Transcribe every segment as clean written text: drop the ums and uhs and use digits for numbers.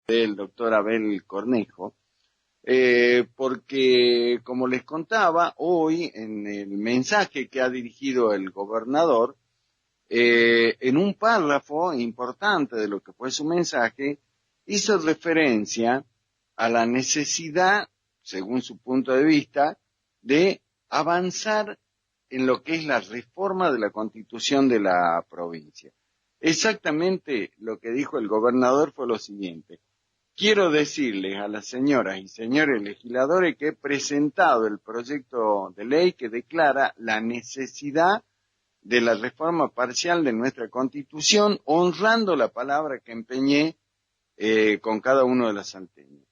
del doctor Abel Cornejo, porque, como les contaba, hoy en el mensaje que ha dirigido el gobernador, en un párrafo importante de lo que fue su mensaje, hizo referencia a la necesidad, según su punto de vista, de avanzar en lo que es la reforma de la Constitución de la provincia. Exactamente lo que dijo el gobernador fue lo siguiente: quiero decirles a las señoras y señores legisladores que he presentado el proyecto de ley que declara la necesidad de la reforma parcial de nuestra Constitución, honrando la palabra que empeñé con cada uno de los salteños.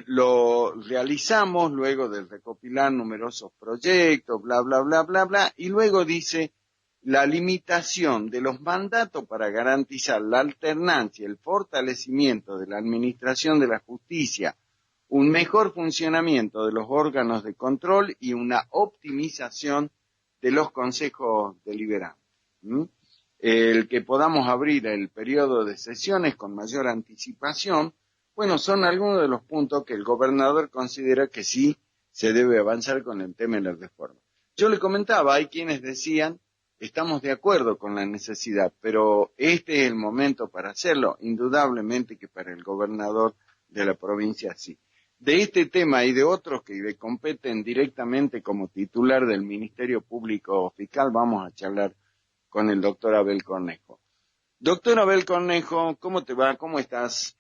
Lo realizamos luego de recopilar numerosos proyectos, bla, bla, bla, bla, bla, y luego dice: la limitación de los mandatos para garantizar la alternancia, el fortalecimiento de la administración de la justicia, un mejor funcionamiento de los órganos de control y una optimización de los consejos deliberantes. El que podamos abrir el periodo de sesiones con mayor anticipación, bueno, son algunos de los puntos que el gobernador considera que sí se debe avanzar con el tema de la reforma. Yo le comentaba, hay quienes decían: estamos de acuerdo con la necesidad, pero este es el momento para hacerlo. Indudablemente que para el gobernador de la provincia sí. De este tema y de otros que le competen directamente como titular del Ministerio Público Fiscal, vamos a charlar con el doctor Abel Cornejo. Doctor Abel Cornejo, ¿cómo te va? ¿Cómo estás?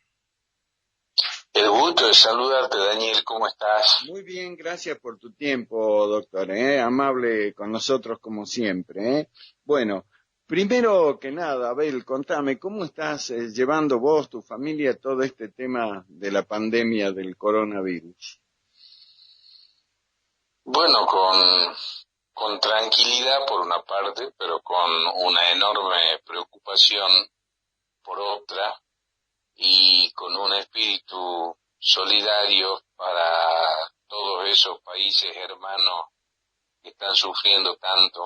El gusto de saludarte, Daniel, ¿cómo estás? Muy bien, gracias por tu tiempo, doctor, amable con nosotros como siempre. Bueno, primero que nada, Abel, contame, ¿cómo estás llevando vos, tu familia, todo este tema de la pandemia del coronavirus? Bueno, con tranquilidad por una parte, pero con una enorme preocupación por otra, y con un espíritu solidario para todos esos países hermanos que están sufriendo tanto,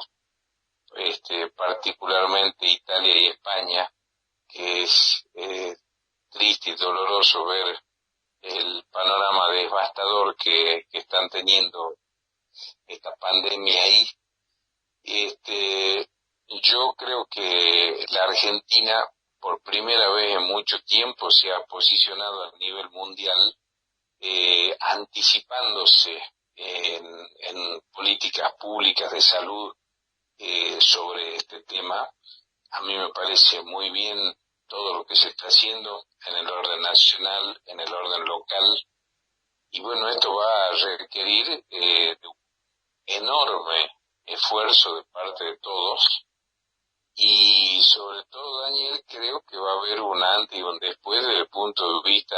particularmente Italia y España, que es triste y doloroso ver el panorama devastador que están teniendo esta pandemia ahí. Yo creo que la Argentina, por primera vez en mucho tiempo, se ha posicionado a nivel mundial, anticipándose en políticas públicas de salud sobre este tema. A mí me parece muy bien todo lo que se está haciendo en el orden nacional, en el orden local, y bueno, esto va a requerir de un enorme esfuerzo de parte de todos, y sobre todo, Daniel, creo que va a haber un antes y un después desde el punto de vista,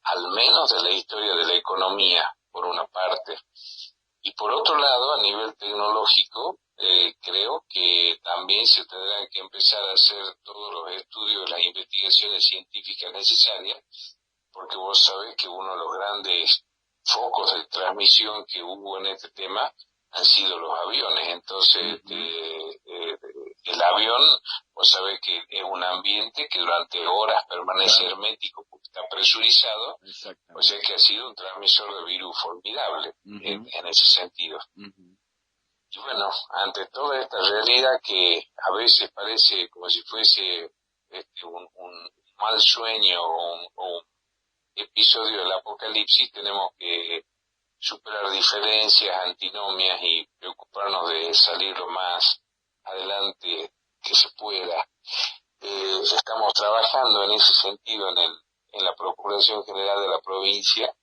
al menos de la historia de la economía, por una parte, y por otro lado, a nivel tecnológico, creo que también se tendrán que empezar a hacer todos los estudios, las investigaciones científicas necesarias, porque vos sabés que uno de los grandes focos de transmisión que hubo en este tema han sido los aviones. Entonces, el avión, vos sabés que es un ambiente que durante horas permanece hermético porque está presurizado, o sea que ha sido un transmisor de virus formidable en ese sentido. Y bueno, ante toda esta realidad que a veces parece como si fuese un mal sueño o un episodio del apocalipsis, tenemos que superar diferencias, antinomias y preocuparnos de salir lo más adelante que se pueda. Estamos trabajando en ese sentido en la Procuración General de la provincia.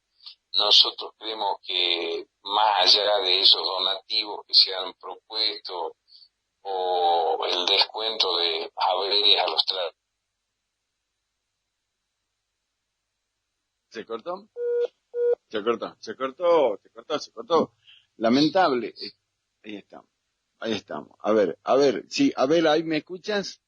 Nosotros creemos que más allá de esos donativos que se han propuesto o el descuento de haberes a los trabajadores. ¿Se cortó? Se cortó. Lamentable. Ahí estamos. A ver, sí, Abel, ¿ahí me escuchas?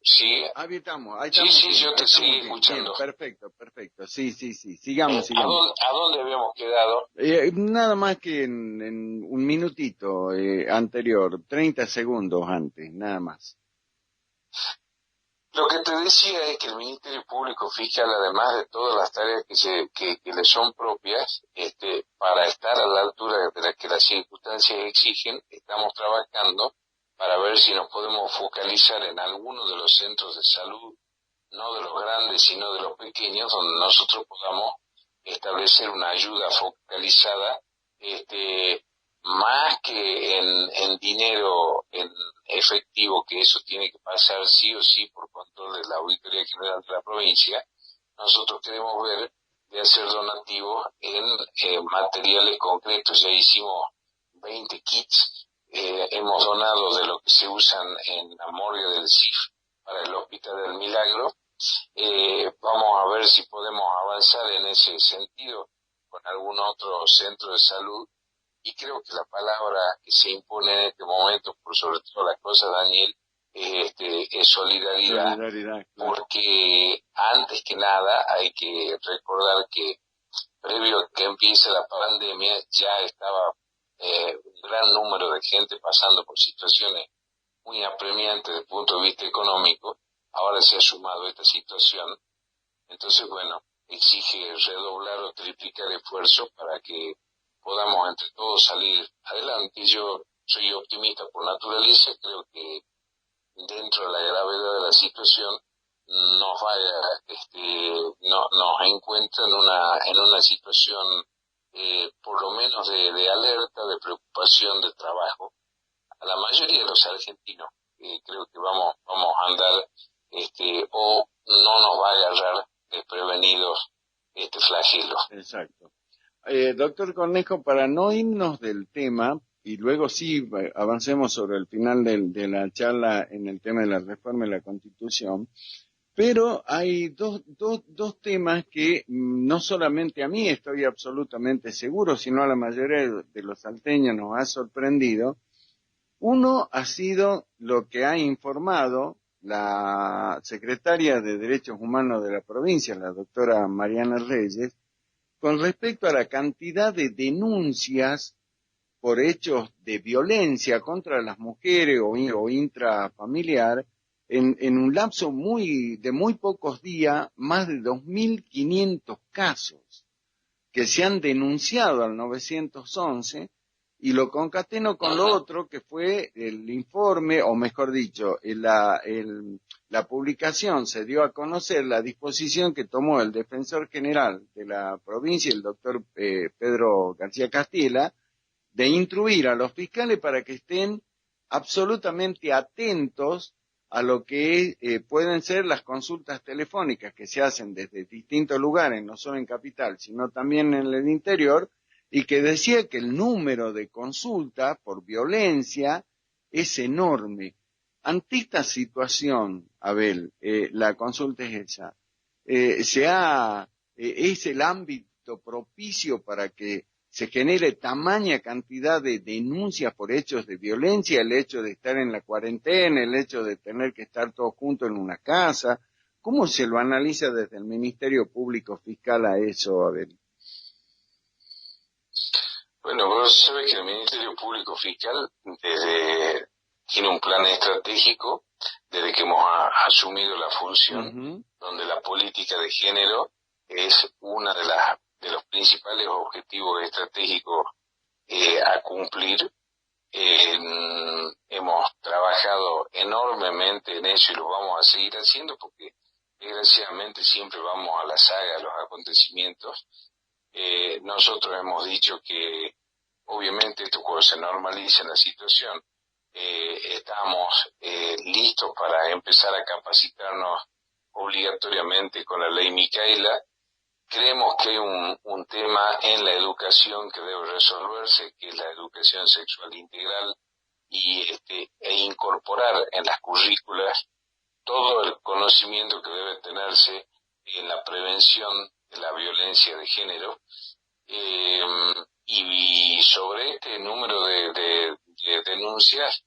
Sí. Ahí estamos. Sí, yo te sigo escuchando. Bien, perfecto. Sí, sigamos. ¿A dónde habíamos quedado? Nada más que en un minutito anterior, 30 segundos antes, nada más. Lo que te decía es que el Ministerio Público Fiscal, además de todas las tareas que le son propias, para estar a la altura de la que las circunstancias exigen, estamos trabajando para ver si nos podemos focalizar en alguno de los centros de salud, no de los grandes, sino de los pequeños, donde nosotros podamos establecer una ayuda focalizada, más que en dinero, en efectivo, que eso tiene que pasar sí o sí por control de la Auditoría General de la provincia. Nosotros queremos ver de hacer donativos en materiales concretos. Ya hicimos 20 kits, hemos donado de lo que se usan en la morgue del CIF para el Hospital del Milagro. Vamos a ver si podemos avanzar en ese sentido con algún otro centro de salud. Y creo que la palabra que se impone en este momento, por sobre todas las cosas, Daniel, es solidaridad. Solidaridad, claro. Porque antes que nada hay que recordar que previo a que empiece la pandemia ya estaba un gran número de gente pasando por situaciones muy apremiantes desde el punto de vista económico. Ahora se ha sumado esta situación. Entonces, bueno, exige redoblar o triplicar esfuerzos para que podamos entre todos salir adelante. Yo soy optimista por naturaleza, creo que dentro de la gravedad de la situación nos nos encuentra en una situación por lo menos de alerta, de preocupación, de trabajo. A la mayoría de los argentinos creo que vamos a andar o no nos va a agarrar desprevenidos este flagelo. Exacto. Doctor Cornejo, para no irnos del tema, y luego sí avancemos sobre el final de la charla en el tema de la reforma de la Constitución, pero hay dos temas que no solamente a mí estoy absolutamente seguro, sino a la mayoría de los salteños nos ha sorprendido. Uno ha sido lo que ha informado la secretaria de Derechos Humanos de la provincia, la doctora Mariana Reyes, con respecto a la cantidad de denuncias por hechos de violencia contra las mujeres o intrafamiliar en un lapso de muy pocos días, más de 2.500 casos que se han denunciado al 911, y lo concateno con lo otro que fue el informe, o mejor dicho, la publicación se dio a conocer la disposición que tomó el Defensor General de la provincia, el doctor Pedro García Castilla, de instruir a los fiscales para que estén absolutamente atentos a lo que pueden ser las consultas telefónicas que se hacen desde distintos lugares, no solo en Capital, sino también en el interior, y que decía que el número de consultas por violencia es enorme. Ante esta situación, Abel, la consulta es esa, es el ámbito propicio para que se genere tamaña cantidad de denuncias por hechos de violencia, el hecho de estar en la cuarentena, el hecho de tener que estar todos juntos en una casa. ¿Cómo se lo analiza desde el Ministerio Público Fiscal a eso, Abel? Bueno, vos sabés que el Ministerio Público Fiscal tiene un plan estratégico desde que hemos asumido la función, donde la política de género es una de los principales objetivos estratégicos a cumplir. Hemos trabajado enormemente en eso y lo vamos a seguir haciendo porque desgraciadamente siempre vamos a la saga de los acontecimientos. Nosotros hemos dicho que obviamente esto cuando se normaliza la situación, estamos listos para empezar a capacitarnos obligatoriamente con la ley Micaela. Creemos que hay un tema en la educación que debe resolverse, que es la educación sexual integral, e incorporar en las currículas todo el conocimiento que debe tenerse en la prevención de la violencia de género. Y sobre este número de denuncias,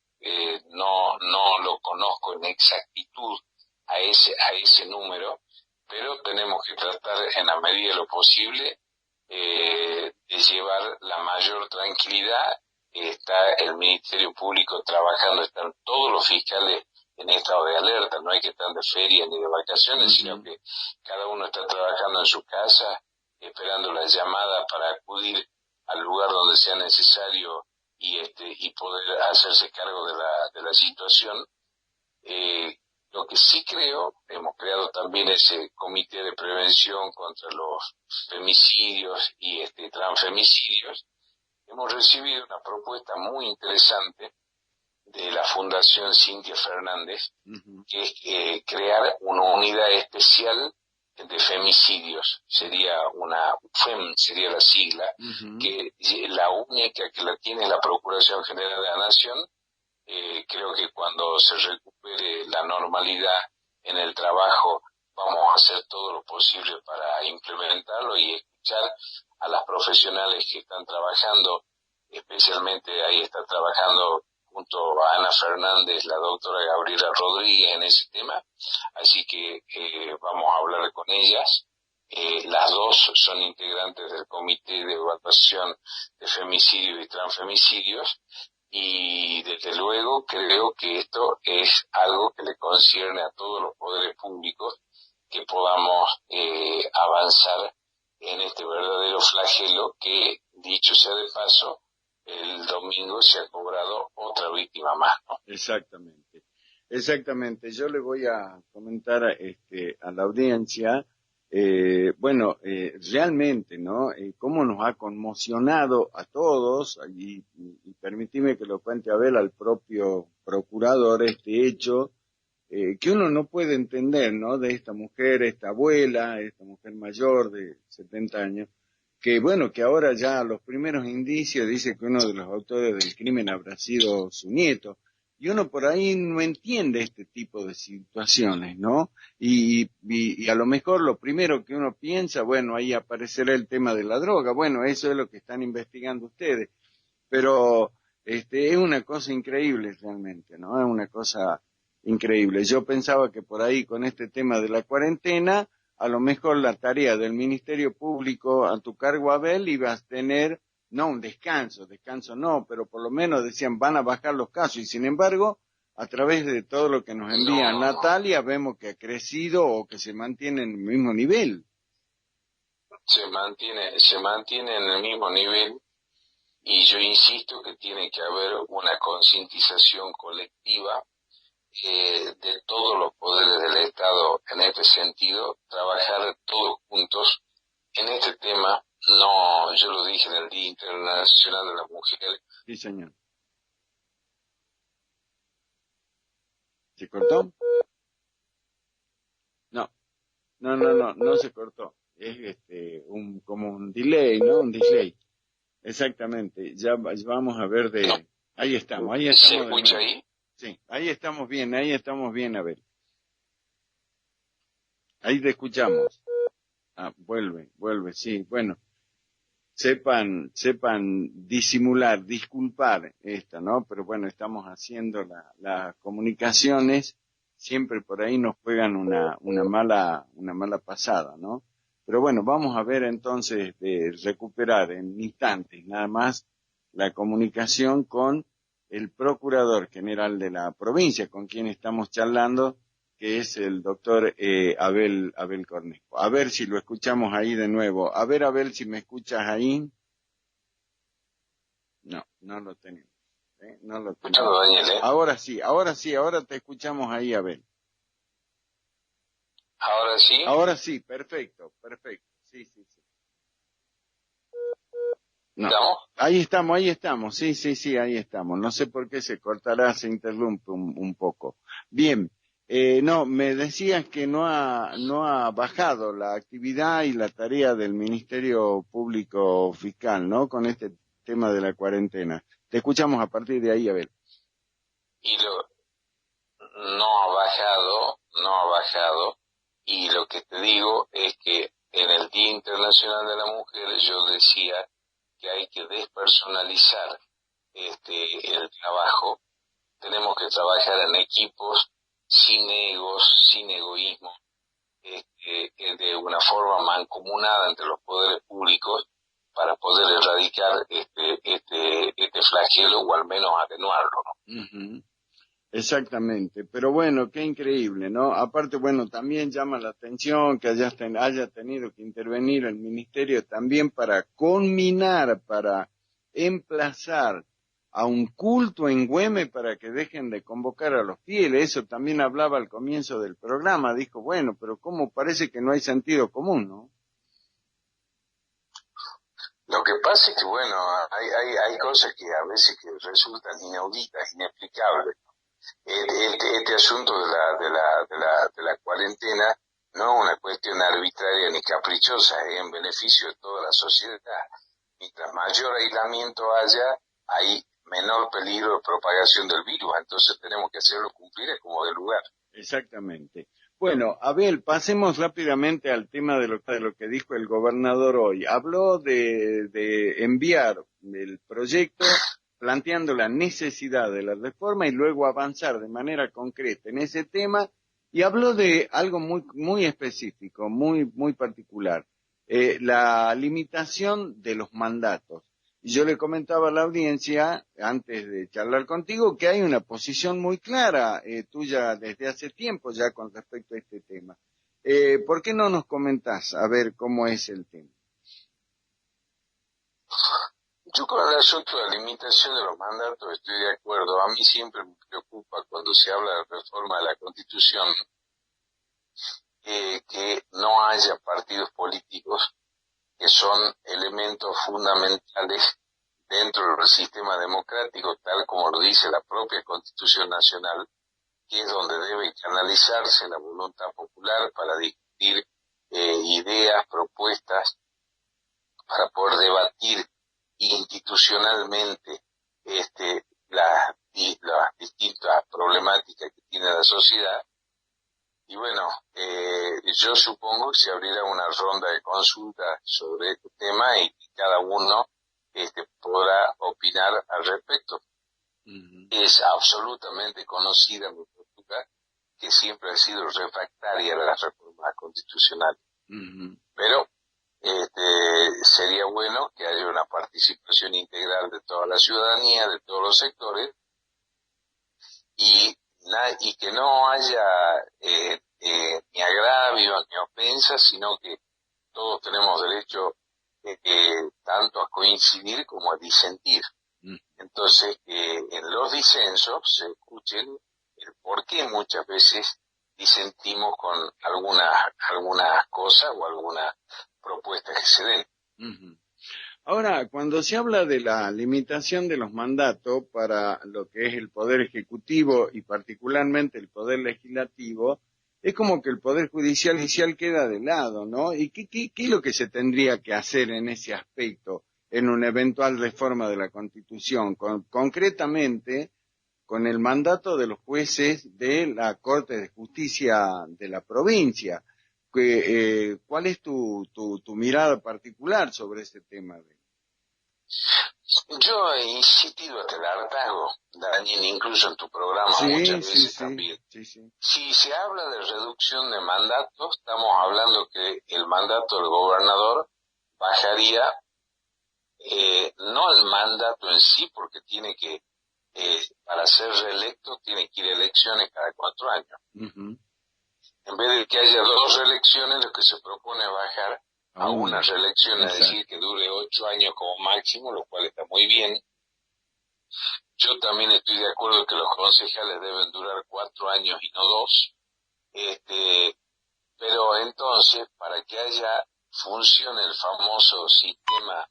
no lo conozco en exactitud a ese número, pero tenemos que tratar en la medida de lo posible de llevar la mayor tranquilidad. Está el Ministerio Público trabajando, están todos los fiscales en estado de alerta, no hay que estar de feria ni de vacaciones, sino que cada uno está trabajando en su casa, esperando la llamada para acudir al lugar donde sea necesario y poder hacerse cargo de la situación. Lo que sí creo, hemos creado también ese comité de prevención contra los femicidios y transfemicidios. Hemos recibido una propuesta muy interesante de la Fundación Cintia Fernández, que es crear una unidad especial de femicidios. Sería FEM sería la sigla, que la única que la tiene la Procuración General de la Nación. Creo que cuando se recupere la normalidad en el trabajo vamos a hacer todo lo posible para implementarlo y escuchar a las profesionales que están trabajando, especialmente ahí está trabajando junto a Ana Fernández la doctora Gabriela Rodríguez en ese tema, así que vamos a hablar con ellas. Las dos son integrantes del Comité de Evaluación de Femicidios y Transfemicidios, y desde luego creo que esto es algo que le concierne a todos los poderes públicos, que podamos avanzar en este verdadero flagelo que, dicho sea de paso, el domingo se ha cobrado otra víctima más, ¿no? Exactamente. Yo le voy a comentar a la audiencia, realmente, ¿no? Cómo nos ha conmocionado a todos, y permitime que lo cuente Abel, al propio procurador, este hecho, que uno no puede entender, ¿no? De esta mujer, esta abuela, esta mujer mayor de 70 años, que bueno, que ahora ya los primeros indicios dice que uno de los autores del crimen habrá sido su nieto. Y uno por ahí no entiende este tipo de situaciones, ¿no? Y a lo mejor lo primero que uno piensa, bueno, ahí aparecerá el tema de la droga. Bueno, eso es lo que están investigando ustedes. Pero es una cosa increíble realmente, ¿no? Es una cosa increíble. Yo pensaba que por ahí con este tema de la cuarentena, a lo mejor la tarea del Ministerio Público a tu cargo, Abel, ibas a tener no un descanso no, pero por lo menos decían van a bajar los casos, y sin embargo, a través de todo lo que nos envía Natalia, vemos que ha crecido o que se mantiene en el mismo nivel. Se mantiene en el mismo nivel, y yo insisto que tiene que haber una concientización colectiva de todos los poderes del Estado en este sentido, trabajar todos juntos en este tema. No, yo lo dije en el Día Internacional de la Mujer. Sí, señor. ¿Se cortó? No se cortó. Es como un delay, ¿no? Un delay. Exactamente. Ya vamos a ver de... No. Ahí estamos. ¿Se escucha ahí? Sí, ahí estamos bien, a ver. Ahí te escuchamos. Vuelve, sí, bueno. Sepan disimular, disculpar esto, ¿no? Pero bueno, estamos haciendo las comunicaciones, siempre por ahí nos juegan una mala pasada, ¿no? Pero bueno, vamos a ver entonces de recuperar en instantes nada más la comunicación con el Procurador General de la provincia, con quien estamos charlando, que es el doctor Abel Cornejo. A ver si lo escuchamos ahí de nuevo. A ver, Abel, si me escuchas ahí. No lo tenemos. No lo tenemos. Daniel, Ahora sí, ahora te escuchamos ahí, Abel. ¿Ahora sí? Ahora sí, perfecto. Sí. No. ¿Estamos? Ahí estamos, sí, ahí estamos. No sé por qué se cortará, se interrumpe un poco. Bien. No, me decías que no ha bajado la actividad y la tarea del Ministerio Público Fiscal, ¿no? Con este tema de la cuarentena. Te escuchamos a partir de ahí, Abel. Y no ha bajado, y lo que te digo es que en el Día Internacional de la Mujer yo decía que hay que despersonalizar el trabajo. Tenemos que trabajar en equipos, sin egos, sin egoísmo, de una forma mancomunada entre los poderes públicos para poder erradicar este flagelo o al menos atenuarlo, ¿no? Exactamente, pero bueno, qué increíble, ¿no? Aparte, bueno, también llama la atención que haya tenido que intervenir el ministerio también para conminar, para emplazar a un culto en Güemes para que dejen de convocar a los fieles. Eso también hablaba al comienzo del programa, dijo, bueno, pero ¿cómo parece que no hay sentido común, no? Lo que pasa es que, bueno, hay cosas que a veces que resultan inauditas, inexplicables. Este asunto de la cuarentena no es una cuestión arbitraria ni caprichosa, es en beneficio de toda la sociedad. Mientras mayor aislamiento haya, hay menor peligro de propagación del virus, entonces tenemos que hacerlo cumplir como de lugar. Exactamente. Bueno, Abel, pasemos rápidamente al tema de lo que dijo el gobernador hoy. Habló de enviar el proyecto planteando la necesidad de la reforma y luego avanzar de manera concreta en ese tema, y habló de algo muy específico, muy particular, la limitación de los mandatos. Y yo le comentaba a la audiencia, antes de charlar contigo, que hay una posición muy clara tuya desde hace tiempo ya con respecto a este tema. ¿Por qué no nos comentás a ver cómo es el tema? Yo con el asunto de la limitación de los mandatos estoy de acuerdo. A mí siempre me preocupa cuando se habla de reforma de la Constitución que no haya partidos políticos que son elementos fundamentales dentro del sistema democrático, tal como lo dice la propia Constitución Nacional, que es donde debe canalizarse la voluntad popular para discutir ideas, propuestas, para poder debatir institucionalmente las distintas problemáticas que tiene la sociedad. Y bueno, yo supongo que se abrirá una ronda de consulta sobre este tema y cada uno podrá opinar al respecto. Uh-huh. Es absolutamente conocida mi postura, que siempre ha sido refractaria de las reformas constitucionales. Uh-huh. Pero sería bueno que haya una participación integral de toda la ciudadanía, de todos los sectores, y que no haya ni agravios ni ofensas, sino que todos tenemos derecho tanto a coincidir como a disentir. Entonces, en los disensos se escuchen el por qué muchas veces disentimos con algunas cosas o algunas propuestas que se den. Uh-huh. Ahora, cuando se habla de la limitación de los mandatos para lo que es el Poder Ejecutivo y particularmente el Poder Legislativo, es como que el Poder Judicial queda de lado, ¿no? ¿Y qué es lo que se tendría que hacer en ese aspecto en una eventual reforma de la Constitución? Concretamente, con el mandato de los jueces de la Corte de Justicia de la provincia. ¿Cuál es tu mirada particular sobre ese tema? Yo he insistido hasta el hartazgo, Daniel, incluso en tu programa muchas veces también. Sí. Si se habla de reducción de mandatos, estamos hablando que el mandato del gobernador bajaría, no el mandato en sí, porque tiene que, para ser reelecto, tiene que ir a elecciones cada 4 años. Uh-huh. En vez de que haya 2 reelecciones, lo que se propone es bajar a una reelección, es decir, que dure 8 años como máximo, lo cual está muy bien. Yo también estoy de acuerdo que los concejales deben durar 4 años y no 2. Pero entonces, para que funcione el famoso sistema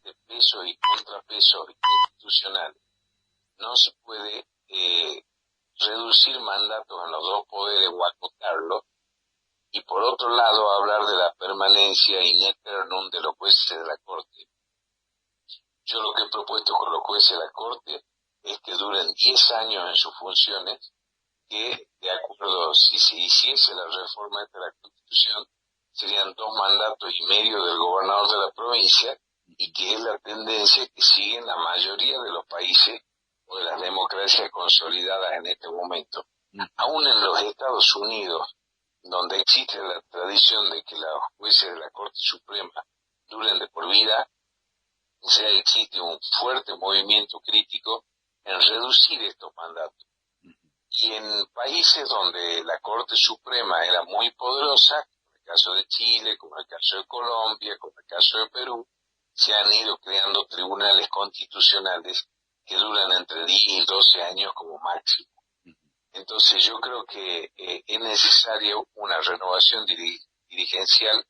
de pesos y contrapesos institucionales, no se puede reducir mandatos en los 2 poderes o acotarlos, y por otro lado hablar de la permanencia in eternum de los jueces de la Corte. Yo lo que he propuesto con los jueces de la Corte es que duren 10 años en sus funciones, que de acuerdo, si se hiciese la reforma de la Constitución, serían 2 mandatos y medio del gobernador de la provincia, y que es la tendencia que siguen la mayoría de los países o de las democracias consolidadas en este momento. Aún en los Estados Unidos, donde existe la tradición de que los jueces de la Corte Suprema duren de por vida, o sea, existe un fuerte movimiento crítico en reducir estos mandatos. Y en países donde la Corte Suprema era muy poderosa, como el caso de Chile, como el caso de Colombia, como el caso de Perú, se han ido creando tribunales constitucionales que duran entre 10 y 12 años como máximo. Entonces yo creo que es necesario una renovación dirigencial.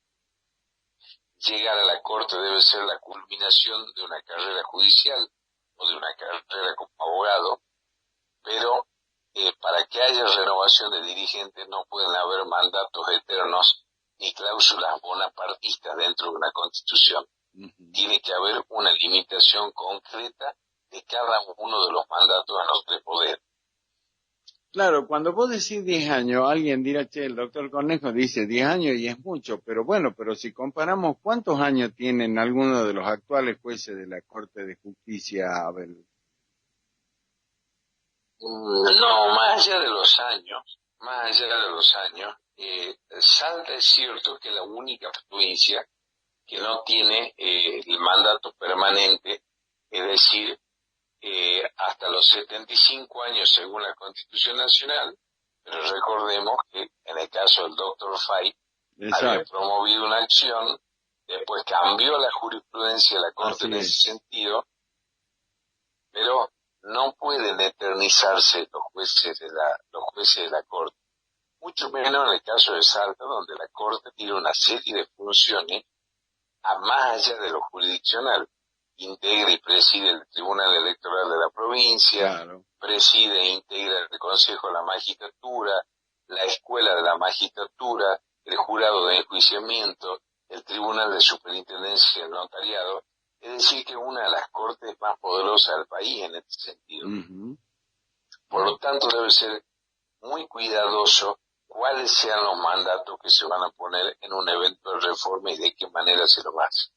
Llegar a la Corte debe ser la culminación de una carrera judicial o de una carrera como abogado, pero para que haya renovación de dirigentes no pueden haber mandatos eternos ni cláusulas bonapartistas dentro de una constitución. Tiene que haber una limitación concreta de cada uno de los mandatos a los de poder. Claro, cuando vos decís 10 años, alguien dirá, che, el doctor Cornejo dice 10 años y es mucho, pero bueno, pero si comparamos, ¿cuántos años tienen algunos de los actuales jueces de la Corte de Justicia, Abel? No, más allá de los años, Salta es cierto que es la única provincia que no tiene el mandato permanente, es decir, hasta los 75 años según la Constitución Nacional, pero recordemos que en el caso del doctor Fay había promovido una acción, después cambió la jurisprudencia de la Corte en ese sentido, pero no pueden eternizarse los jueces de la Corte, mucho menos en el caso de Salta, donde la Corte tiene una serie de funciones a más allá de lo jurisdiccional. Integra y preside el Tribunal Electoral de la provincia, preside e integra el Consejo de la Magistratura, la Escuela de la Magistratura, el Jurado de Enjuiciamiento, el Tribunal de Superintendencia del Notariado, es decir, que es una de las cortes más poderosas del país en este sentido. Por lo tanto, debe ser muy cuidadoso cuáles sean los mandatos que se van a poner en un evento de reforma y de qué manera se lo hace.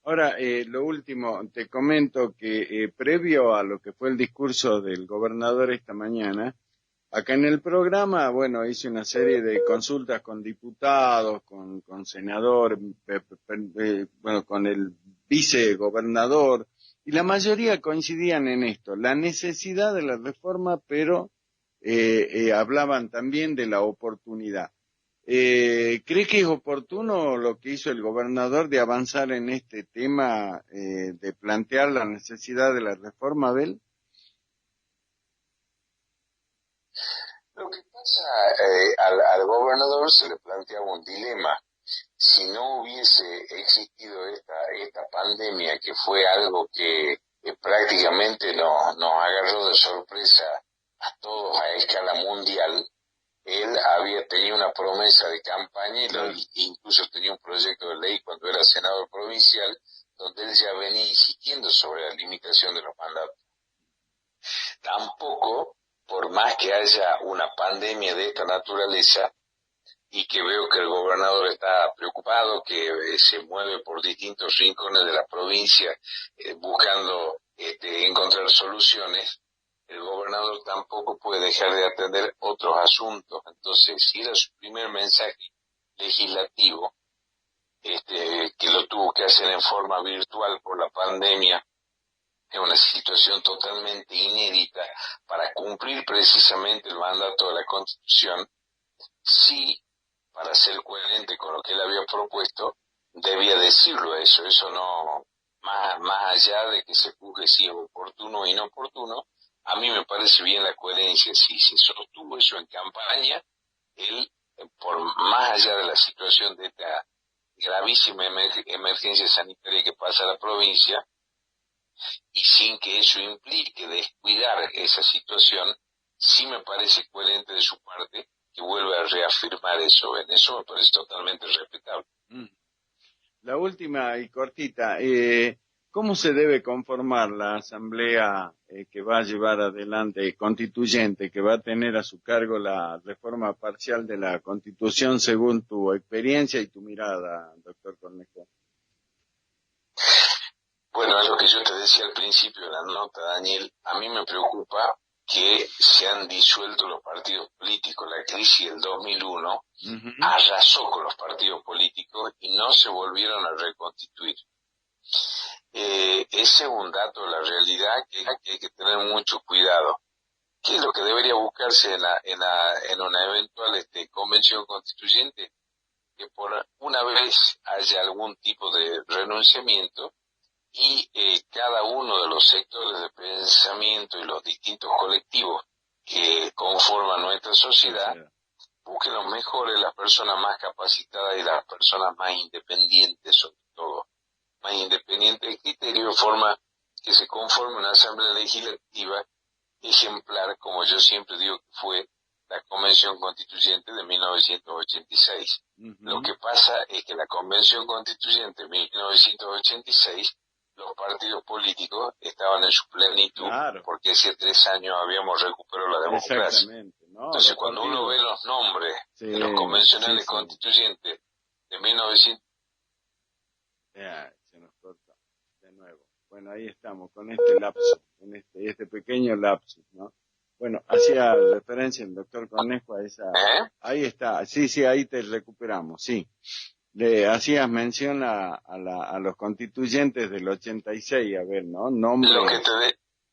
Ahora, lo último, te comento que previo a lo que fue el discurso del gobernador esta mañana, acá en el programa, bueno, hice una serie de consultas con diputados, con senador, bueno, con el vicegobernador, y la mayoría coincidían en esto, la necesidad de la reforma, pero hablaban también de la oportunidad. ¿Cree que es oportuno lo que hizo el gobernador de avanzar en este tema, de plantear la necesidad de la reforma, Abel? Lo que pasa, al gobernador se le planteaba un dilema. Si no hubiese existido esta pandemia, que fue algo que prácticamente nos agarró de sorpresa a todos a escala mundial, él había tenido una promesa de campaña y incluso tenía un proyecto de ley cuando era senador provincial, donde él ya venía insistiendo sobre la limitación de los mandatos. Tampoco, por más que haya una pandemia de esta naturaleza, y que veo que el gobernador está preocupado, que se mueve por distintos rincones de la provincia buscando encontrar soluciones, el gobernador tampoco puede dejar de atender otros asuntos. Entonces, si era su primer mensaje legislativo, que lo tuvo que hacer en forma virtual por la pandemia, es una situación totalmente inédita para cumplir precisamente el mandato de la Constitución. Sí, para ser coherente con lo que él había propuesto, debía decirlo eso no, más allá de que se juzgue si es oportuno o inoportuno, a mí me parece bien la coherencia. Si se sostuvo eso en campaña, él, por más allá de la situación de esta gravísima emergencia sanitaria que pasa a la provincia, y sin que eso implique descuidar esa situación, sí me parece coherente de su parte que vuelve a reafirmar eso. En eso me parece totalmente respetable. La última y cortita, ¿cómo se debe conformar la asamblea que va a llevar adelante, constituyente, que va a tener a su cargo la reforma parcial de la Constitución según tu experiencia y tu mirada, doctor Cornejo? Bueno, es lo que yo te decía al principio de la nota, Daniel. A mí me preocupa que se han disuelto los partidos políticos. La crisis del 2001 arrasó con los partidos políticos y no se volvieron a reconstituir. Ese es un dato de la realidad que hay que tener mucho cuidado. ¿Qué es lo que debería buscarse en una eventual convención constituyente? Que por una vez haya algún tipo de renunciamiento y cada uno de los sectores de pensamiento y los distintos colectivos que conforman nuestra sociedad busquen los mejores, las personas más capacitadas y las personas más independientes, sobre todo, más independientes de criterio, de forma que se conforme una asamblea legislativa ejemplar, como yo siempre digo que fue la Convención Constituyente de 1986. Lo que pasa es que la Convención Constituyente de 1986, los partidos políticos estaban en su plenitud, porque hace 3 años habíamos recuperado la democracia. No, entonces, cuando uno ve los nombres de los convencionales constituyentes de 1900... se nos corta de nuevo. Bueno, ahí estamos, con este lapso, con este pequeño lapso, ¿no? Bueno, hacía referencia el doctor Cornejo a esa... Ahí está, sí, ahí te recuperamos, sí. Le hacías mención a los constituyentes del 86, a ver, ¿no? Nombres...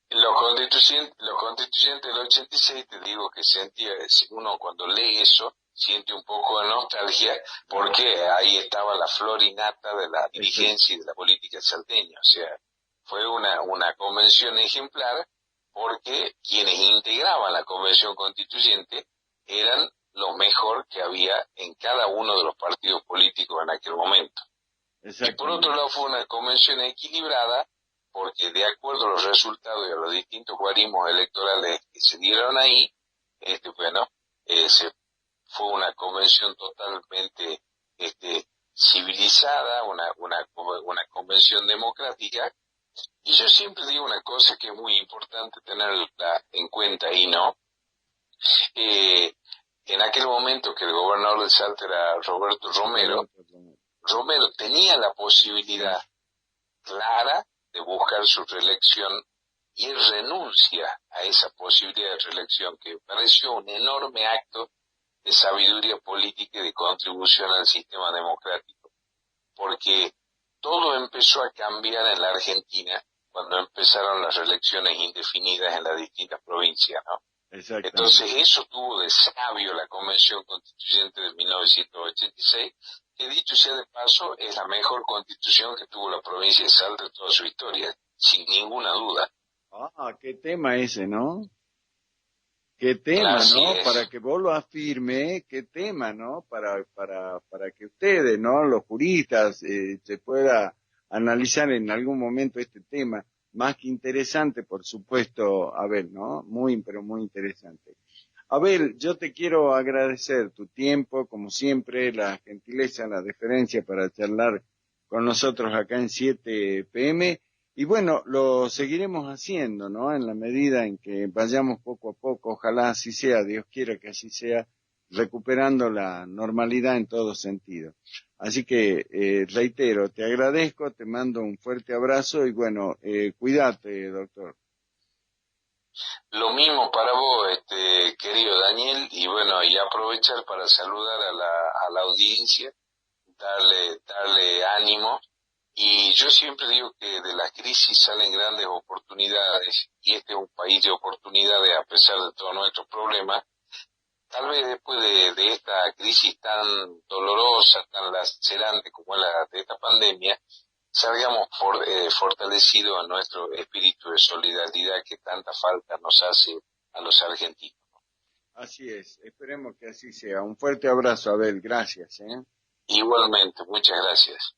Los constituyentes del 86, te digo que sentía, uno cuando lee eso, siente un poco de nostalgia, porque ahí estaba la flor innata de la dirigencia y de la política salteña. O sea, fue una convención ejemplar, porque quienes integraban la convención constituyente eran lo mejor que había en cada uno de los partidos políticos en aquel momento. Y por otro lado fue una convención equilibrada, porque de acuerdo a los resultados y a los distintos guarismos electorales que se dieron ahí, fue una convención totalmente civilizada, una convención democrática. Y yo siempre digo una cosa que es muy importante tenerla en cuenta ahí, ¿no? En aquel momento que el gobernador de Salta era Roberto Romero, Romero tenía la posibilidad clara de buscar su reelección, y él renuncia a esa posibilidad de reelección, que pareció un enorme acto de sabiduría política y de contribución al sistema democrático, porque todo empezó a cambiar en la Argentina cuando empezaron las reelecciones indefinidas en las distintas provincias, ¿no? Entonces eso tuvo de sabio la Convención Constituyente de 1986, que dicho sea de paso es la mejor constitución que tuvo la provincia de Salta en toda su historia, sin ninguna duda. Qué tema ese, ¿no? Qué tema, Así ¿no? es. Para que vos lo afirme, qué tema, ¿no? Para que ustedes, ¿no? Los juristas, se pueda analizar en algún momento este tema. Más que interesante, por supuesto, Abel, ¿no? Pero muy interesante. Abel, yo te quiero agradecer tu tiempo, como siempre, la gentileza, la deferencia para charlar con nosotros acá en 7 PM. Y bueno, lo seguiremos haciendo, ¿no? En la medida en que vayamos poco a poco, ojalá así sea, Dios quiera que así sea, recuperando la normalidad en todo sentido. Así que, reitero, te agradezco, te mando un fuerte abrazo y bueno, cuídate, doctor. Lo mismo para vos, querido Daniel, y bueno, y aprovechar para saludar a la audiencia, darle ánimo. Y yo siempre digo que de las crisis salen grandes oportunidades, y este es un país de oportunidades a pesar de todos nuestros problemas. Tal vez después de esta crisis tan dolorosa, tan lacerante como la de esta pandemia, salgamos fortalecidos en nuestro espíritu de solidaridad que tanta falta nos hace a los argentinos. Así es, esperemos que así sea. Un fuerte abrazo, Abel, gracias. Igualmente, muchas gracias.